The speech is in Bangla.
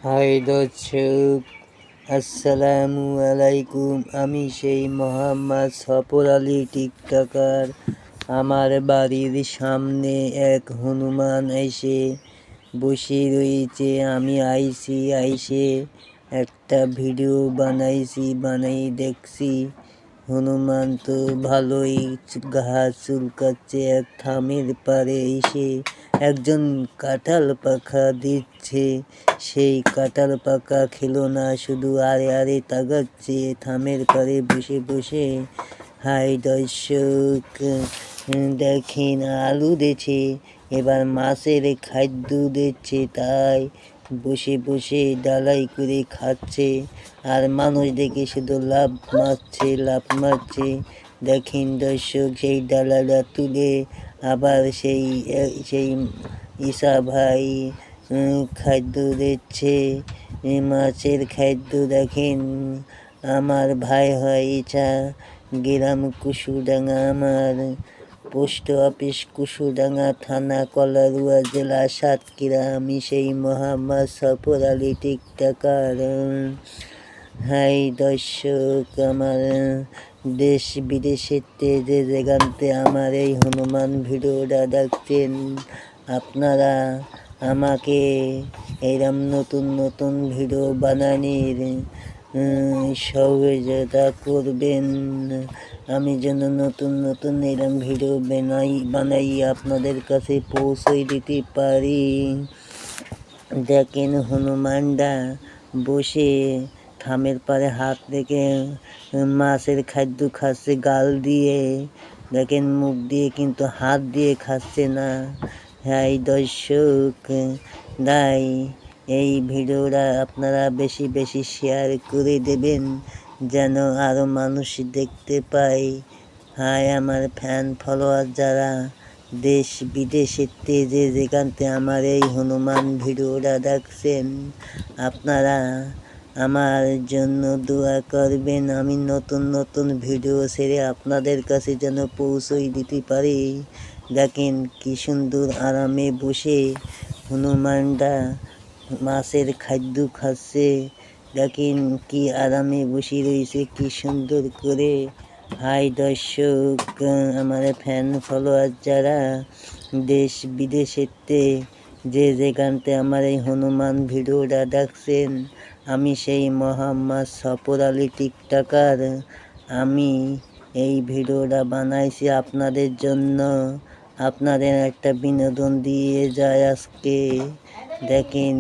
হাই দর্শক, আসসালামু আলাইকুম। আমি সেই মোহাম্মদ সফর আলী টিকটকার। আমার বাড়ির সামনে এক হনুমান এসে বসে রয়েছে। আমি আইসে একটা ভিডিও বানাই দেখছি। হনুমান তো ভালোই ঘাস চুলকাচ্ছে। এক থামের পারে এসে একজন কাঁঠাল পাখা দিচ্ছে। সেই কাঁঠাল পাকা খেলো না, শুধু আরে তাকাচ্ছে থামের পারে বসে বসে। হাই দর্শক, দেখেন আলু দিচ্ছে, এবার মাছের খাদ্য দিচ্ছে, তাই বসে বসে ডালাই করে খাচ্ছে। আর মানুষ দেখে শুধু লাফ মারছে। দেখেন দর্শক, সেই ডালাটা তুলে আবার সেই ঈশা ভাই খাদ্য দিচ্ছে, মাছের খাদ্য। দেখেন, আমার ভাই হয় ইচ্ছা, গ্রাম কুসুডাঙ্গা, আমার পোস্ট অফিস কুসুডাঙ্গা, থানা কলারুয়া, জেলা সাতক্ষীরা। আমি সেই মোহাম্মদ সফর আলী টিকটকার। হাই দর্শক, আমার দেশ বিদেশেতে যে যেখানতে আমার এই হনুমান ভিডিওটা দেখছেন, আপনারা আমাকে এইরকম নতুন ভিডিও বানানোর সহযোগিতা করবেন। আমি যেন নতুন এরম ভিডিও বানাই আপনাদের কাছে পৌঁছে দিতে পারি। দেখেন হনুমানটা বসে থামের পারে হাত রেখে মাছের খাদ্য খাচ্ছে গাল দিয়ে। দেখেন মুখ দিয়ে, কিন্তু হাত দিয়ে খাচ্ছে না। হ্যাঁ দর্শক, তাই এই ভিডিওটা আপনারা বেশি শেয়ার করে দেবেন, যেন আরও মানুষ দেখতে পায়। হাই আমার ফ্যান ফলোয়ার যারা দেশ বিদেশেতে যে যেখানতে আমার এই হনুমান ভিডিওটা দেখছেন, আপনারা আমার জন্য দোয়া করবেন। আমি নতুন ভিডিও ছেড়ে আপনাদের কাছে যেন পৌঁছই দিতে পারি। দেখেন কি সুন্দর আরামে বসে হনুমানটা মাছের খাদ্য খাচ্ছে। দেখেন কি আরামে বসে রয়েছে, কি সুন্দর করে। হাই দর্শক, আমার ফ্যান ফলোয়ার যারা দেশ বিদেশেতে যে যেখানতে আমার এই হনুমান ভিডিওটা দেখছেন, আমি সেই মোহাম্মদ সফর আলী টিকটকার। আমি এই ভিডিওটা বানাইছি আপনাদের জন্য, আপনাদের একটা বিনোদন দিয়ে যায় আজকে। দেখেন